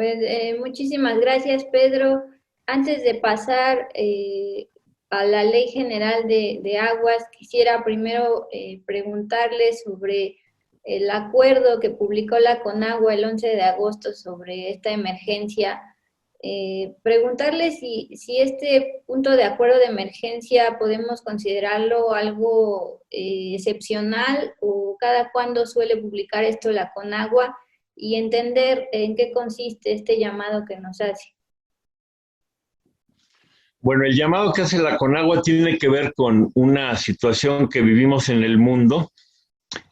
Pues muchísimas gracias, Pedro. Antes de pasar a la Ley General de Aguas, quisiera primero preguntarle sobre el acuerdo que publicó la Conagua el 11 de agosto sobre esta emergencia. Preguntarle si este punto de acuerdo de emergencia podemos considerarlo algo excepcional o cada cuándo suele publicar esto la Conagua y entender en qué consiste este llamado que nos hace. Bueno, el llamado que hace la Conagua tiene que ver con una situación que vivimos en el mundo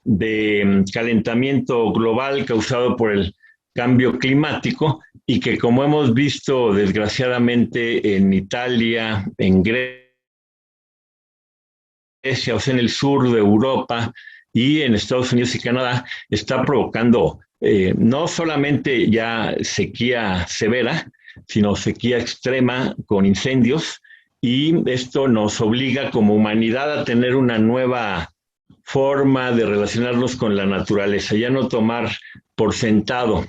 de calentamiento global causado por el cambio climático y que, como hemos visto desgraciadamente en Italia, en Grecia, o sea, en el sur de Europa y en Estados Unidos y Canadá, está provocando no solamente ya sequía severa, sino sequía extrema con incendios, y esto nos obliga como humanidad a tener una nueva forma de relacionarnos con la naturaleza, ya no tomar por sentado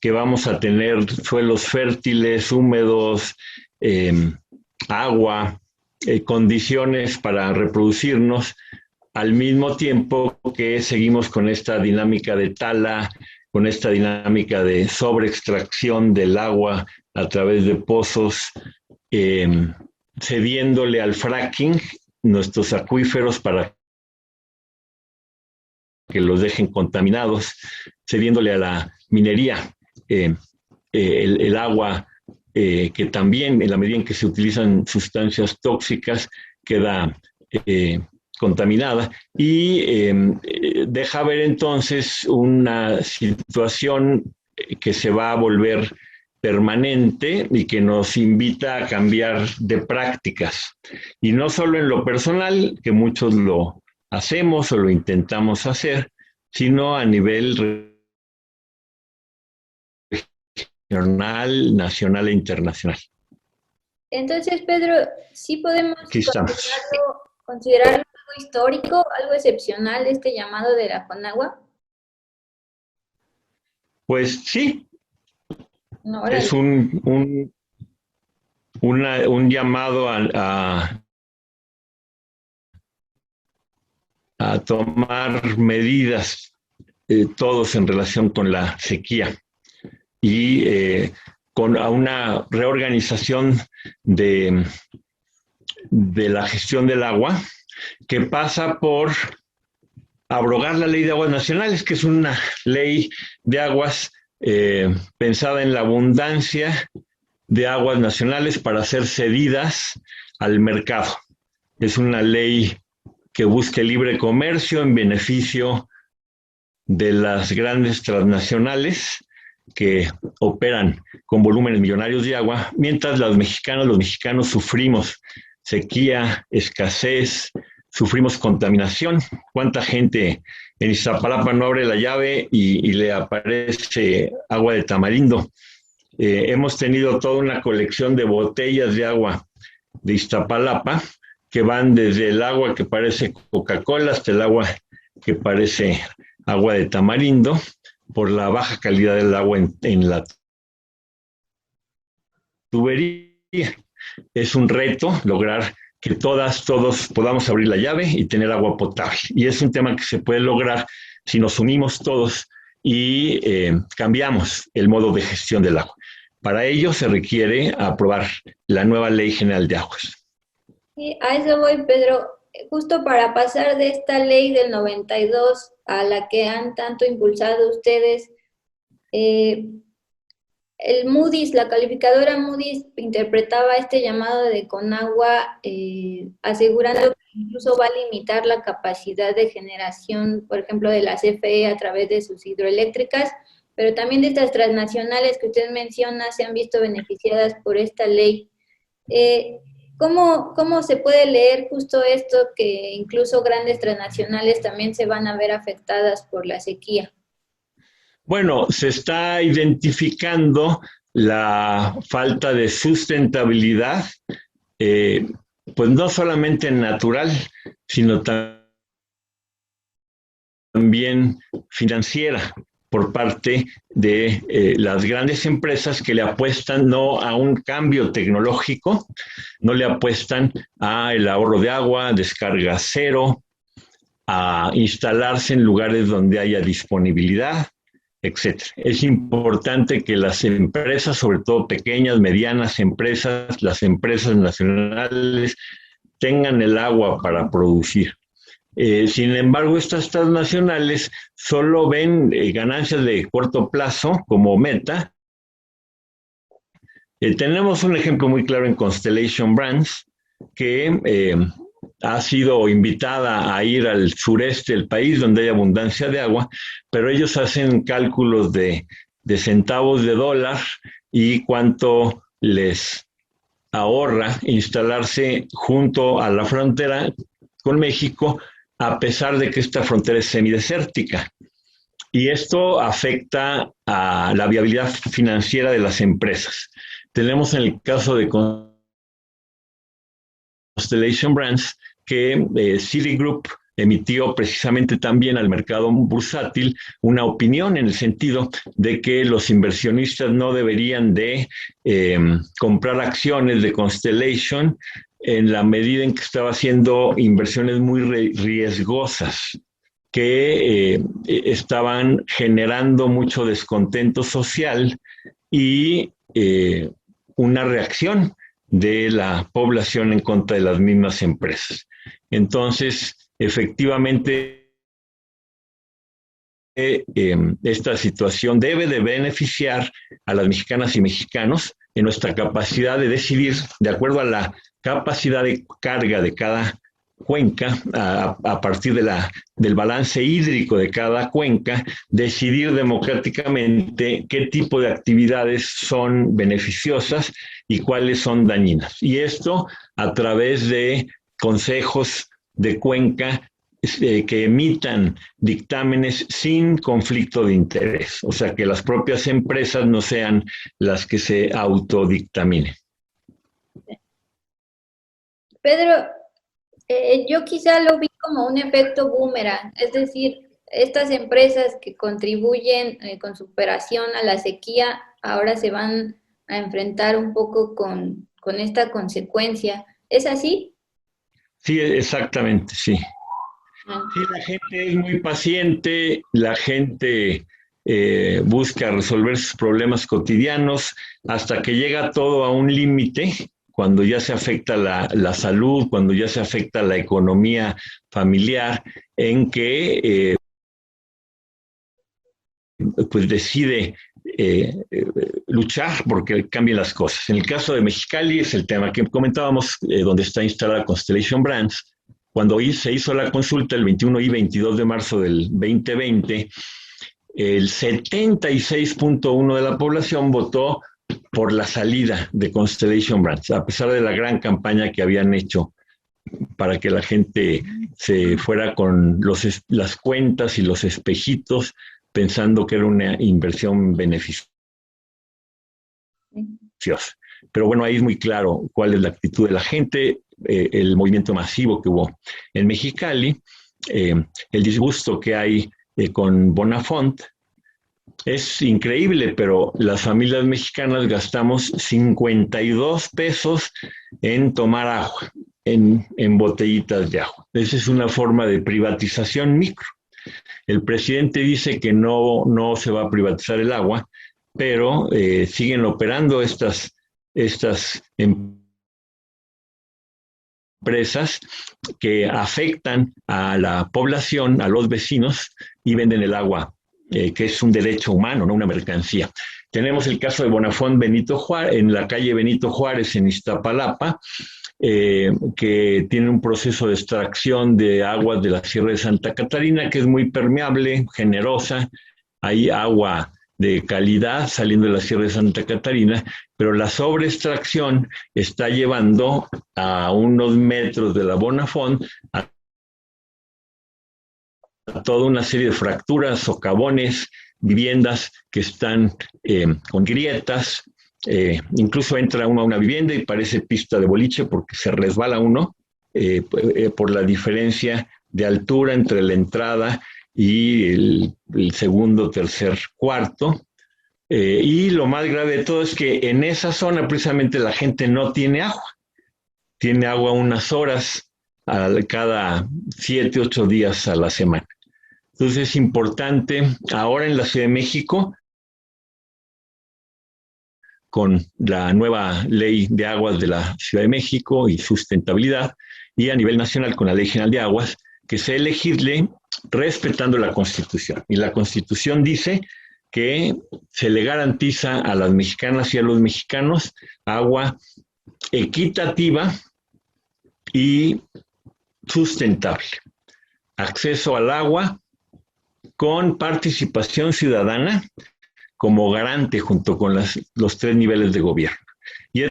que vamos a tener suelos fértiles, húmedos, agua, condiciones para reproducirnos, al mismo tiempo que seguimos con esta dinámica de tala, con esta dinámica de sobreextracción del agua a través de pozos, eh, cediéndole al fracking nuestros acuíferos para que los dejen contaminados, cediéndole a la minería el agua, que también en la medida en que se utilizan sustancias tóxicas queda contaminada, y deja ver entonces una situación que se va a volver permanente y que nos invita a cambiar de prácticas. Y no solo en lo personal, que muchos lo hacemos o lo intentamos hacer, sino a nivel regional, nacional e internacional. Entonces, Pedro, sí podemos Aquí estamos. considerarlo algo histórico, algo excepcional este llamado de la Conagua. Pues sí, No, es órale. un llamado a tomar medidas, todos en relación con la sequía y a una reorganización de la gestión del agua, que pasa por abrogar la Ley de Aguas Nacionales, que es una ley de aguas pensada en la abundancia de aguas nacionales para ser cedidas al mercado. Es una ley que busca el libre comercio en beneficio de las grandes transnacionales que operan con volúmenes millonarios de agua, mientras los mexicanos sufrimos sequía, escasez, sufrimos contaminación. ¿Cuánta gente en Iztapalapa no abre la llave y le aparece agua de tamarindo? Hemos tenido toda una colección de botellas de agua de Iztapalapa que van desde el agua que parece Coca-Cola hasta el agua que parece agua de tamarindo, por la baja calidad del agua en la tubería. Es un reto lograr que todos podamos abrir la llave y tener agua potable. Y es un tema que se puede lograr si nos unimos todos y cambiamos el modo de gestión del agua. Para ello se requiere aprobar la nueva Ley General de Aguas. Sí, a eso voy, Pedro. Justo para pasar de esta ley del 92 a la que han tanto impulsado ustedes, eh, el Moody's, la calificadora Moody's interpretaba este llamado de Conagua asegurando que incluso va a limitar la capacidad de generación, por ejemplo, de la CFE a través de sus hidroeléctricas, pero también de estas transnacionales que usted menciona se han visto beneficiadas por esta ley. Eh, ¿Cómo se puede leer justo esto, que incluso grandes transnacionales también se van a ver afectadas por la sequía? Bueno, se está identificando la falta de sustentabilidad, eh, pues no solamente natural, sino también financiera, por parte de las grandes empresas que le apuestan no a un cambio tecnológico, no le apuestan al ahorro de agua, descarga cero, a instalarse en lugares donde haya disponibilidad, etcétera. Es importante que las empresas, sobre todo pequeñas, medianas empresas, las empresas nacionales, tengan el agua para producir. Sin embargo, estas transnacionales solo ven ganancias de corto plazo como meta. Tenemos un ejemplo muy claro en Constellation Brands, que ha sido invitada a ir al sureste del país donde hay abundancia de agua, pero ellos hacen cálculos de centavos de dólar y cuánto les ahorra instalarse junto a la frontera con México, a pesar de que esta frontera es semidesértica. Y esto afecta a la viabilidad financiera de las empresas. Tenemos en el caso de Constellation Brands que Citigroup emitió precisamente también al mercado bursátil una opinión en el sentido de que los inversionistas no deberían de comprar acciones de Constellation en la medida en que estaba haciendo inversiones muy riesgosas que estaban generando mucho descontento social y una reacción de la población en contra de las mismas empresas. Entonces, efectivamente, esta situación debe de beneficiar a las mexicanas y mexicanos en nuestra capacidad de decidir, de acuerdo a la capacidad de carga de cada cuenca, a partir del balance hídrico de cada cuenca, decidir democráticamente qué tipo de actividades son beneficiosas y cuáles son dañinas. Y esto a través de consejos de cuenca que emitan dictámenes sin conflicto de interés, o sea, que las propias empresas no sean las que se autodictaminen. Pedro, yo quizá lo vi como un efecto boomerang, es decir, estas empresas que contribuyen con su operación a la sequía ahora se van a enfrentar un poco con esta consecuencia. ¿Es así? Sí, exactamente, sí. Sí, la gente es muy paciente, la gente busca resolver sus problemas cotidianos hasta que llega todo a un límite, cuando ya se afecta la salud, cuando ya se afecta la economía familiar, en que pues decide luchar porque cambien las cosas. En el caso de Mexicali es el tema que comentábamos, donde está instalada Constellation Brands. Cuando se hizo la consulta el 21 y 22 de marzo del 2020, el 76.1% de la población votó por la salida de Constellation Brands, a pesar de la gran campaña que habían hecho para que la gente se fuera con las cuentas y los espejitos, pensando que era una inversión beneficiosa. Pero bueno, ahí es muy claro cuál es la actitud de la gente, el movimiento masivo que hubo en Mexicali, el disgusto que hay con Bonafont. Es increíble, pero las familias mexicanas gastamos 52 pesos en tomar agua, en botellitas de agua. Esa es una forma de privatización micro. El presidente dice que no se va a privatizar el agua, pero siguen operando estas empresas que afectan a la población, a los vecinos, y venden el agua, que es un derecho humano, no una mercancía. Tenemos el caso de Bonafont Benito Juárez, en la calle Benito Juárez, en Iztapalapa, que tiene un proceso de extracción de aguas de la Sierra de Santa Catarina, que es muy permeable, generosa. Hay agua de calidad saliendo de la Sierra de Santa Catarina, pero la sobreextracción está llevando a unos metros de la Bonafont a toda una serie de fracturas, socavones, viviendas que están con grietas. Incluso entra uno a una vivienda y parece pista de boliche porque se resbala uno por la diferencia de altura entre la entrada y el segundo, tercer, cuarto. Y lo más grave de todo es que en esa zona precisamente la gente no tiene agua unas horas cada 7, 8 días a la semana. Entonces es importante ahora en la Ciudad de México, con la nueva ley de aguas de la Ciudad de México y sustentabilidad, y a nivel nacional con la Ley General de Aguas, que se legisle respetando la Constitución. Y la Constitución dice que se le garantiza a las mexicanas y a los mexicanos agua equitativa y sustentable. Acceso al agua con participación ciudadana como garante junto con los 3 niveles de gobierno. Y es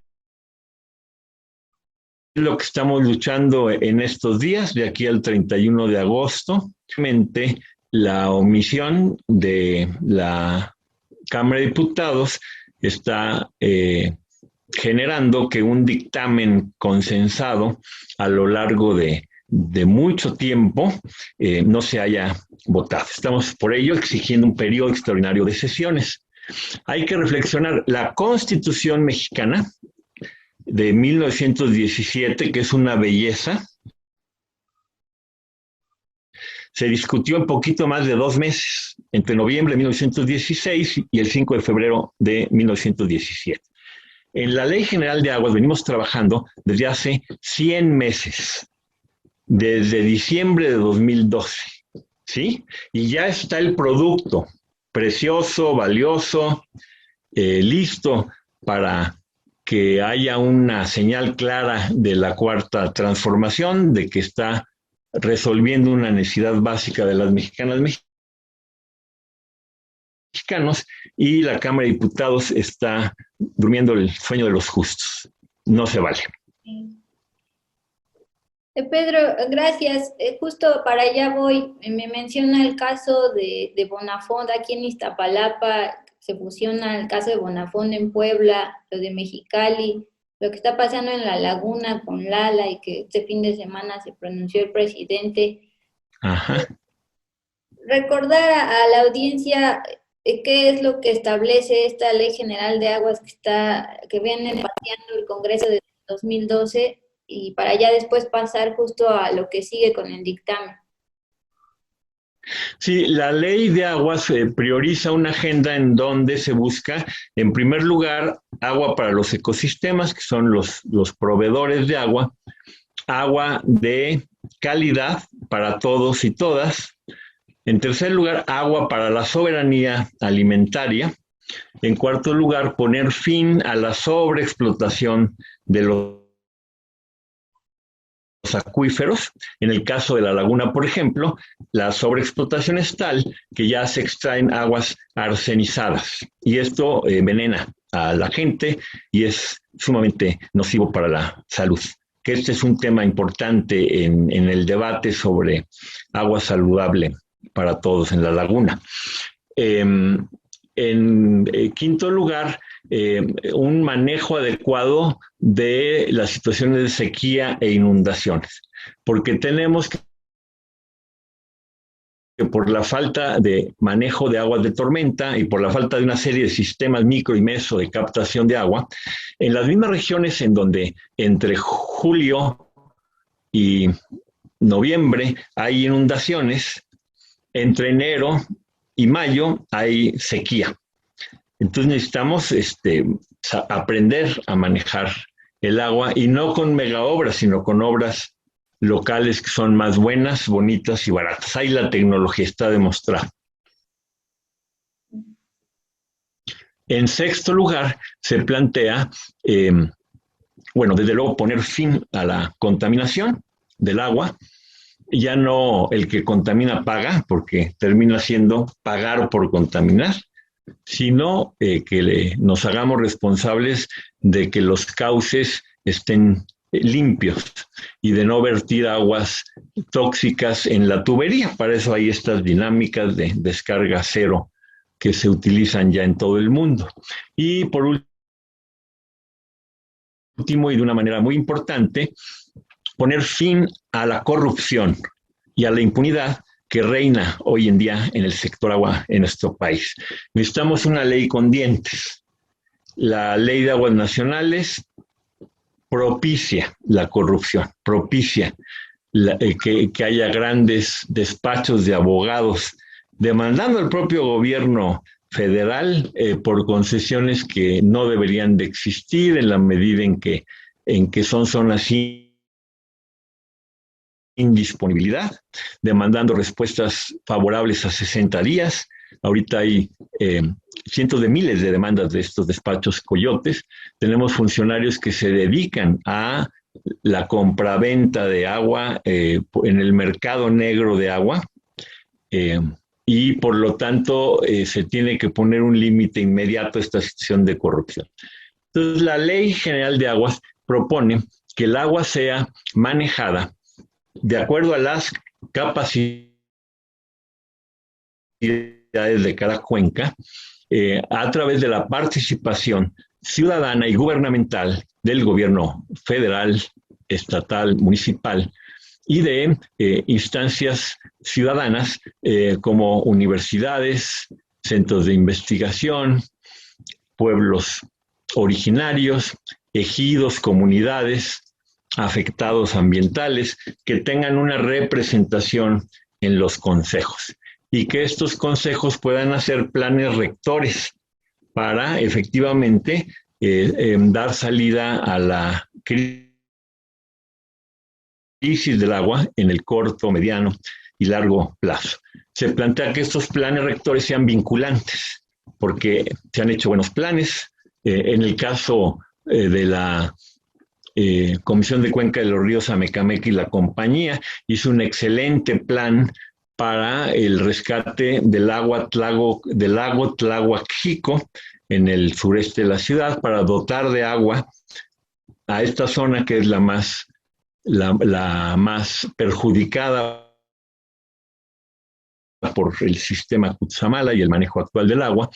lo que estamos luchando en estos días, de aquí al 31 de agosto. La omisión de la Cámara de Diputados está generando que un dictamen consensado a lo largo de mucho tiempo no se haya votado. Estamos por ello exigiendo un periodo extraordinario de sesiones. Hay que reflexionar, la Constitución mexicana de 1917, que es una belleza, se discutió en poquito más de 2 meses, entre noviembre de 1916 y el 5 de febrero de 1917. En la Ley General de Aguas venimos trabajando desde hace 100 meses, desde diciembre de 2012, ¿sí? Y ya está el producto, precioso, valioso, listo para que haya una señal clara de la cuarta transformación, de que está resolviendo una necesidad básica de las mexicanas mexicanos, y la Cámara de Diputados está durmiendo el sueño de los justos. No se vale. Pedro, gracias. Justo para allá voy. Me menciona el caso de Bonafont aquí en Iztapalapa, se fusiona el caso de Bonafont en Puebla, lo de Mexicali, lo que está pasando en La Laguna con Lala y que este fin de semana se pronunció el presidente. Ajá. Recordar a la audiencia qué es lo que establece esta Ley General de Aguas que viene pateando el Congreso desde 2012 y para ya después pasar justo a lo que sigue con el dictamen. Sí, la ley de aguas prioriza una agenda en donde se busca, en primer lugar, agua para los ecosistemas, que son los proveedores de agua de calidad para todos y todas. En tercer lugar, agua para la soberanía alimentaria. En cuarto lugar, poner fin a la sobreexplotación de los acuíferos. En el caso de la laguna, por ejemplo, la sobreexplotación es tal que ya se extraen aguas arsenizadas y esto envenena a la gente y es sumamente nocivo para la salud. Que este es un tema importante en el debate sobre agua saludable para todos en la laguna. En quinto lugar, un manejo adecuado de las situaciones de sequía e inundaciones, porque tenemos que por la falta de manejo de aguas de tormenta y por la falta de una serie de sistemas micro y meso de captación de agua, en las mismas regiones en donde entre julio y noviembre hay inundaciones, entre enero y mayo hay sequía. Entonces necesitamos aprender a manejar el agua y no con mega obras, sino con obras locales que son más buenas, bonitas y baratas. Ahí la tecnología está demostrada. En sexto lugar, se plantea, desde luego poner fin a la contaminación del agua. Ya no el que contamina paga, porque termina siendo pagar por contaminar, sino que nos hagamos responsables de que los cauces estén limpios y de no vertir aguas tóxicas en la tubería. Para eso hay estas dinámicas de descarga cero que se utilizan ya en todo el mundo. Y por último, y de una manera muy importante, poner fin a la corrupción y a la impunidad que reina hoy en día en el sector agua en nuestro país. Necesitamos una ley con dientes. La ley de aguas nacionales propicia la corrupción, propicia que haya grandes despachos de abogados demandando al propio gobierno federal por concesiones que no deberían de existir en la medida en que son zonas sin indisponibilidad, demandando respuestas favorables a 60 días. Ahorita hay cientos de miles de demandas de estos despachos coyotes. Tenemos funcionarios que se dedican a la compraventa de agua en el mercado negro de agua y por lo tanto se tiene que poner un límite inmediato a esta situación de corrupción. Entonces, la Ley General de Aguas propone que el agua sea manejada de acuerdo a las capacidades de cada cuenca, a través de la participación ciudadana y gubernamental del gobierno federal, estatal, municipal y de instancias ciudadanas como universidades, centros de investigación, pueblos originarios, ejidos, comunidades, afectados ambientales, que tengan una representación en los consejos y que estos consejos puedan hacer planes rectores para efectivamente dar salida a la crisis del agua en el corto, mediano y largo plazo. Se plantea que estos planes rectores sean vinculantes, porque se han hecho buenos planes. En el caso de la Comisión de Cuenca de los Ríos Amecameca y la compañía hizo un excelente plan para el rescate del lago Tláhuac-Xico en el sureste de la ciudad, para dotar de agua a esta zona que es la más perjudicada por el sistema Cutzamala y el manejo actual del agua,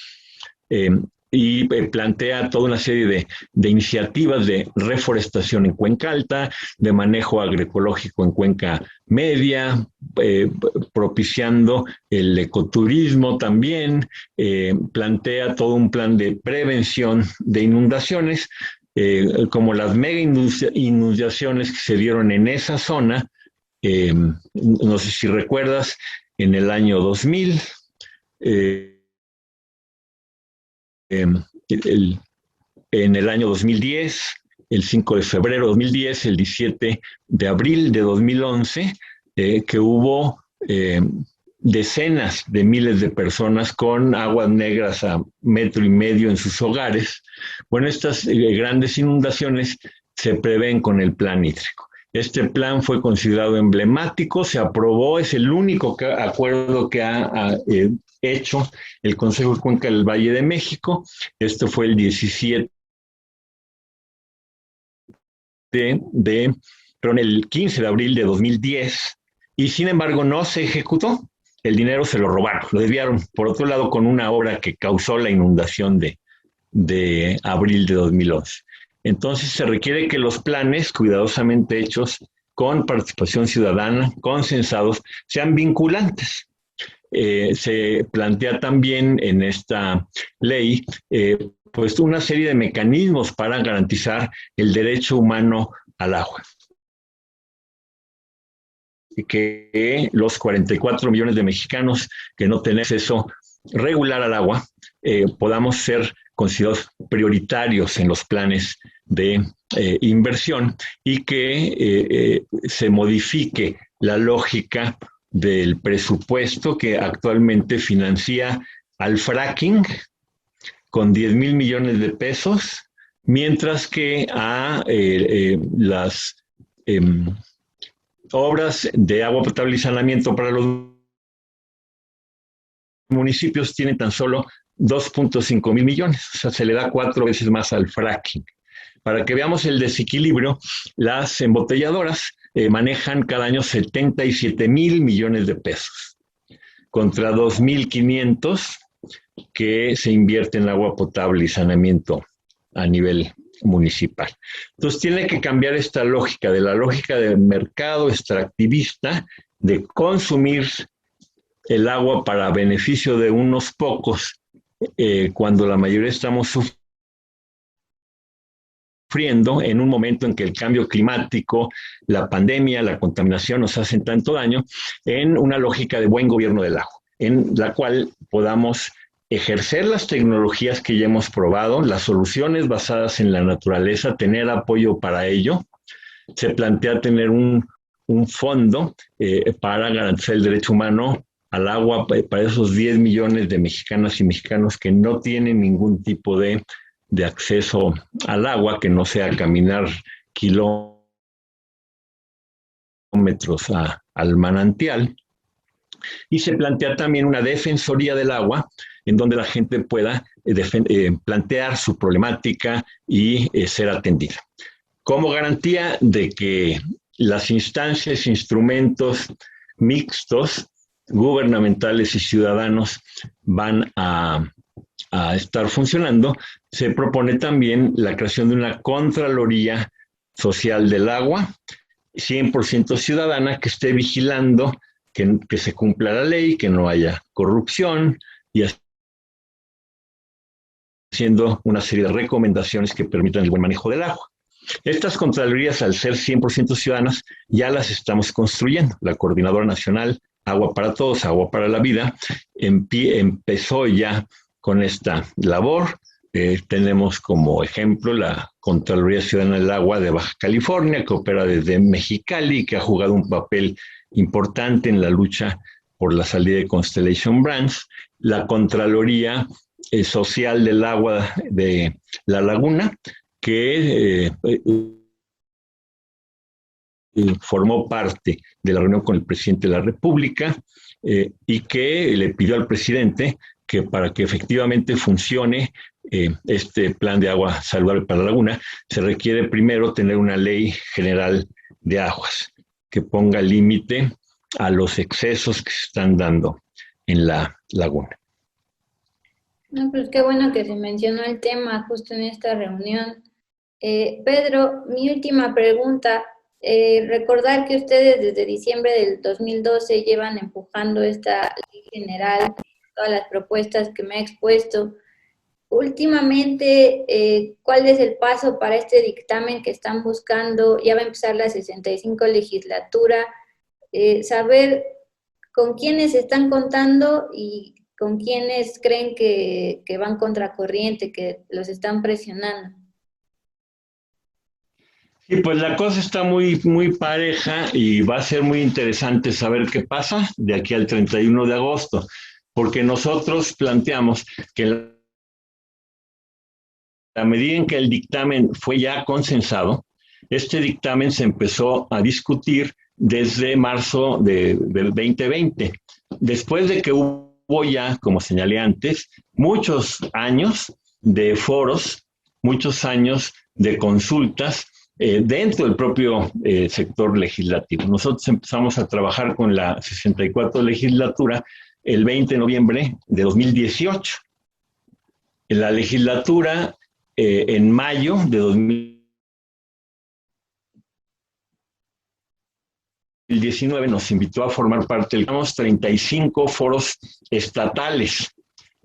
y plantea toda una serie de iniciativas de reforestación en Cuenca Alta, de manejo agroecológico en Cuenca Media, propiciando el ecoturismo también, plantea todo un plan de prevención de inundaciones, como las mega inundaciones que se dieron en esa zona, no sé si recuerdas, en el año 2000, en el año 2010, el 5 de febrero de 2010, el 17 de abril de 2011, que hubo decenas de miles de personas con aguas negras a 1,5 metros en sus hogares. Bueno, estas grandes inundaciones se prevén con el plan hídrico. Este plan fue considerado emblemático, se aprobó, es el único acuerdo que ha hecho el Consejo de Cuenca del Valle de México. Esto fue el 15 de abril de 2010, y sin embargo no se ejecutó. El dinero se lo robaron, lo desviaron, por otro lado, con una obra que causó la inundación de abril de 2011. Entonces se requiere que los planes cuidadosamente hechos con participación ciudadana, consensados, sean vinculantes. Se plantea también en esta ley pues una serie de mecanismos para garantizar el derecho humano al agua. Y que los 44 millones de mexicanos que no tienen acceso regular al agua podamos ser considerados prioritarios en los planes de inversión, y que se modifique la lógica del presupuesto que actualmente financia al fracking con 10,000 millones de pesos, mientras que a las obras de agua potable y saneamiento para los municipios tienen tan solo 2,5 mil millones, o sea, se le da 4 veces más al fracking. Para que veamos el desequilibrio, las embotelladoras manejan cada año 77,000 millones de pesos, contra 2,500 que se invierte en agua potable y saneamiento a nivel municipal. Entonces tiene que cambiar esta lógica, de la lógica del mercado extractivista, de consumir el agua para beneficio de unos pocos, cuando la mayoría estamos sufriendo en un momento en que el cambio climático, la pandemia, la contaminación nos hacen tanto daño, en una lógica de buen gobierno del agua, en la cual podamos ejercer las tecnologías que ya hemos probado, las soluciones basadas en la naturaleza, tener apoyo para ello. Se plantea tener un fondo para garantizar el derecho humano al agua para esos 10 millones de mexicanas y mexicanos que no tienen ningún tipo de acceso al agua, que no sea caminar kilómetros al manantial. Y se plantea también una defensoría del agua, en donde la gente pueda plantear su problemática y ser atendida. Como garantía de que las instancias, instrumentos mixtos, gubernamentales y ciudadanos van a estar funcionando, se propone también la creación de una Contraloría Social del Agua, 100% ciudadana, que esté vigilando que se cumpla la ley, que no haya corrupción, y haciendo una serie de recomendaciones que permitan el buen manejo del agua. Estas Contralorías, al ser 100% ciudadanas, ya las estamos construyendo. La Coordinadora Nacional Agua para Todos, Agua para la Vida, empezó ya con esta labor. Tenemos como ejemplo la Contraloría Ciudadana del Agua de Baja California, que opera desde Mexicali, que ha jugado un papel importante en la lucha por la salida de Constellation Brands, la Contraloría Social del Agua de La Laguna, que formó parte de la reunión con el presidente de la República y que le pidió al presidente que para que efectivamente funcione este plan de agua saludable para la laguna, se requiere primero tener una ley general de aguas que ponga límite a los excesos que se están dando en la laguna. No, pues qué bueno que se mencionó el tema justo en esta reunión. Pedro, mi última pregunta. Recordar que ustedes desde diciembre del 2012 llevan empujando esta ley general, todas las propuestas que me ha expuesto. Últimamente, ¿cuál es el paso para este dictamen que están buscando? Ya va a empezar la 65 legislatura. Saber con quiénes están contando y con quiénes creen que van contracorriente, que los están presionando. Y pues la cosa está muy pareja y va a ser muy interesante saber qué pasa de aquí al 31 de agosto, porque nosotros planteamos que la medida en que el dictamen fue ya consensado, este dictamen se empezó a discutir desde marzo del 2020, después de que hubo ya, como señalé antes, muchos años de foros, muchos años de consultas dentro del propio sector legislativo. Nosotros empezamos a trabajar con la 64 legislatura el 20 de noviembre de 2018. En la legislatura, en mayo de 2019, nos invitó a formar parte de los 35 foros estatales.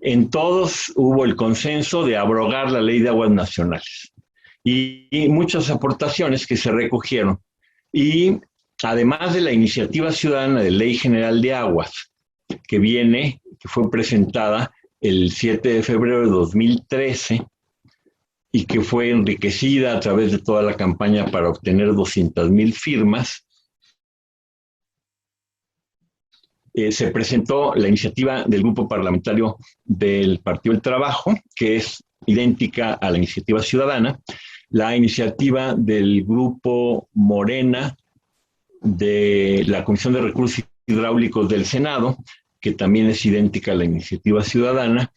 En todos hubo el consenso de abrogar la Ley de Aguas Nacionales y muchas aportaciones que se recogieron. Y además de la iniciativa ciudadana de Ley General de Aguas, que fue presentada el 7 de febrero de 2013 y que fue enriquecida a través de toda la campaña para obtener 200,000 firmas, se presentó la iniciativa del grupo parlamentario del Partido del Trabajo, que es idéntica a la iniciativa ciudadana, la iniciativa del grupo Morena de la Comisión de Recursos Hidráulicos del Senado, que también es idéntica a la iniciativa ciudadana,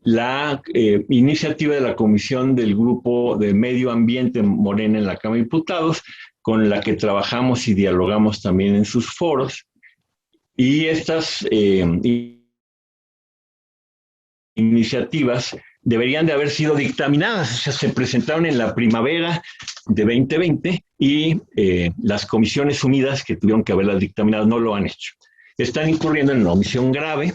la iniciativa de la Comisión del Grupo de Medio Ambiente Morena en la Cámara de Diputados, con la que trabajamos y dialogamos también en sus foros, y estas iniciativas deberían de haber sido dictaminadas, o sea, se presentaron en la primavera de 2020 y las Comisiones Unidas que tuvieron que haberlas dictaminado no lo han hecho. están incurriendo en una omisión grave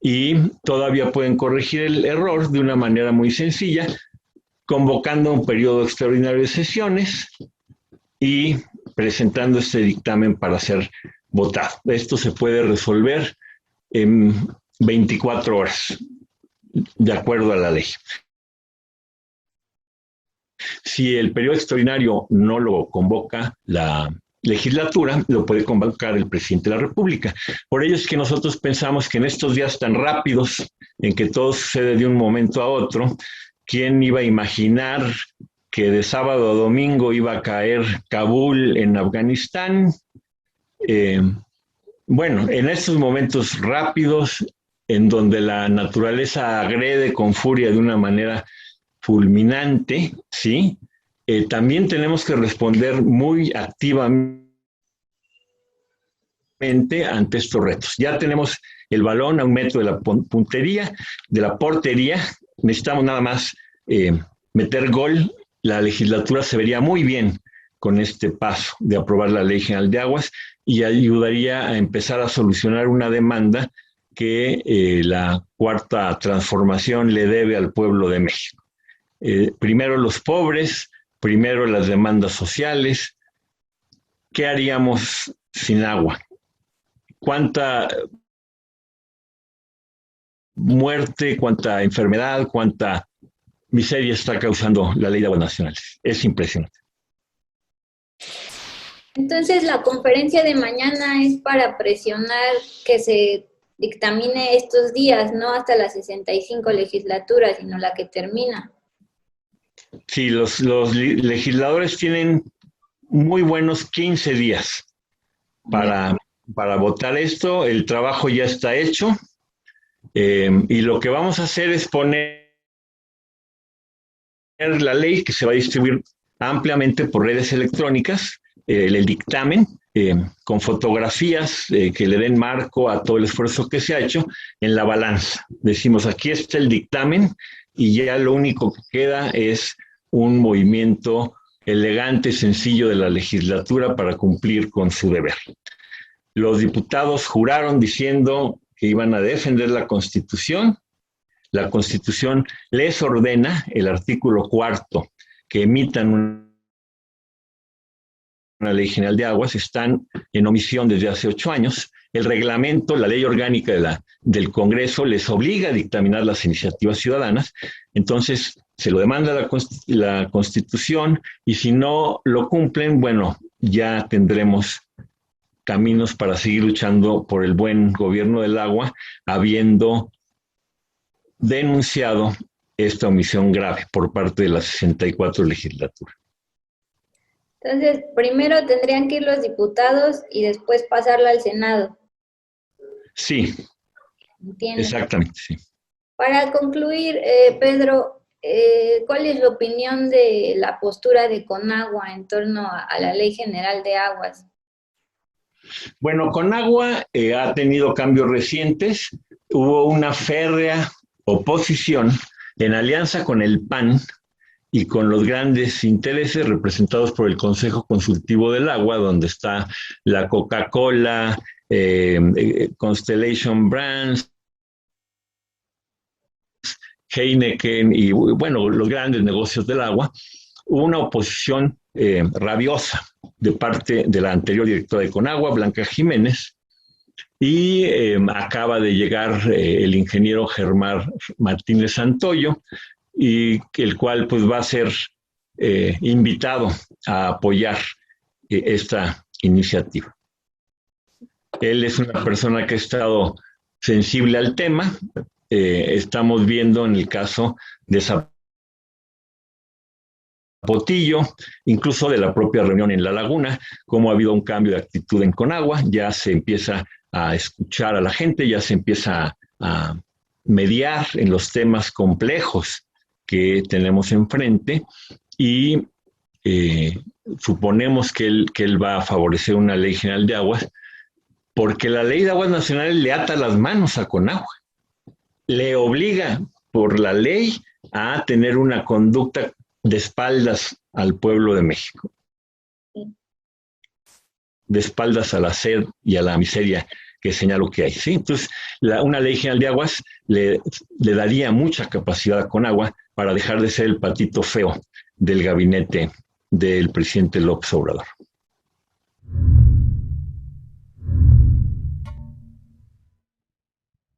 y todavía pueden corregir el error de una manera muy sencilla, convocando un periodo extraordinario de sesiones y presentando este dictamen para ser votado. Esto se puede resolver en 24 horas, de acuerdo a la ley. Si el periodo extraordinario no lo convoca la legislatura, lo puede convocar el presidente de la República. Por ello es que nosotros pensamos que en estos días tan rápidos, en que todo sucede de un momento a otro, ¿quién iba a imaginar que de sábado a domingo iba a caer Kabul en Afganistán? Bueno, en estos momentos rápidos, en donde la naturaleza agrede con furia de una manera fulminante, ¿sí? También tenemos que responder muy activamente ante estos retos. Ya tenemos el balón a un metro de la puntería, de la portería, necesitamos nada más meter gol. La legislatura se vería muy bien con este paso de aprobar la Ley General de Aguas y ayudaría a empezar a solucionar una demanda que la Cuarta Transformación le debe al pueblo de México. Primero los pobres, primero las demandas sociales. ¿Qué haríamos sin agua? ¿Cuánta muerte, cuánta enfermedad, cuánta miseria está causando la Ley de Aguas Nacionales? Es impresionante. Entonces, la conferencia de mañana es para presionar que se dictamine estos días, no hasta la 65 legislatura, sino la que termina. Sí, los legisladores tienen muy buenos 15 días para votar esto. El trabajo ya está hecho y lo que vamos a hacer es poner la ley que se va a distribuir ampliamente por redes electrónicas, el dictamen, con fotografías que le den marco a todo el esfuerzo que se ha hecho en la balanza. Decimos, aquí está el dictamen y ya lo único que queda es un movimiento elegante, sencillo de la legislatura para cumplir con su deber. Los diputados juraron diciendo que iban a defender la Constitución. La Constitución les ordena, el artículo 4, que emitan una ley general de aguas, están en omisión desde hace 8 años. El reglamento, la ley orgánica del Congreso les obliga a dictaminar las iniciativas ciudadanas. Entonces, se lo demanda la Constitución y si no lo cumplen, bueno, ya tendremos caminos para seguir luchando por el buen gobierno del agua, habiendo denunciado esta omisión grave por parte de la 64 legislatura. Entonces, primero tendrían que ir los diputados y después pasarla al Senado. Sí, entiendo. Exactamente, sí. Para concluir, Pedro, ¿cuál es la opinión de la postura de Conagua en torno a la Ley General de Aguas? Bueno, Conagua ha tenido cambios recientes. Hubo una férrea oposición en alianza con el PAN y con los grandes intereses representados por el Consejo Consultivo del Agua, donde está la Coca-Cola, Constellation Brands, Heineken y, bueno, los grandes negocios del agua. Hubo una oposición rabiosa de parte de la anterior directora de Conagua, Blanca Jiménez, y acaba de llegar el ingeniero Germán Martínez Santoyo, y el cual pues va a ser invitado a apoyar esta iniciativa. Él es una persona que ha estado sensible al tema. Estamos viendo en el caso de Zapotillo, incluso de la propia reunión en La Laguna, cómo ha habido un cambio de actitud en Conagua. Ya se empieza a escuchar a la gente, ya se empieza a mediar en los temas complejos que tenemos enfrente y suponemos que él va a favorecer una ley general de aguas porque la ley de aguas nacionales le ata las manos a Conagua, le obliga por la ley a tener una conducta de espaldas al pueblo de México, de espaldas a la sed y a la miseria que señalo que hay, ¿sí? Entonces, una ley general de aguas le daría mucha capacidad con agua para dejar de ser el patito feo del gabinete del presidente López Obrador.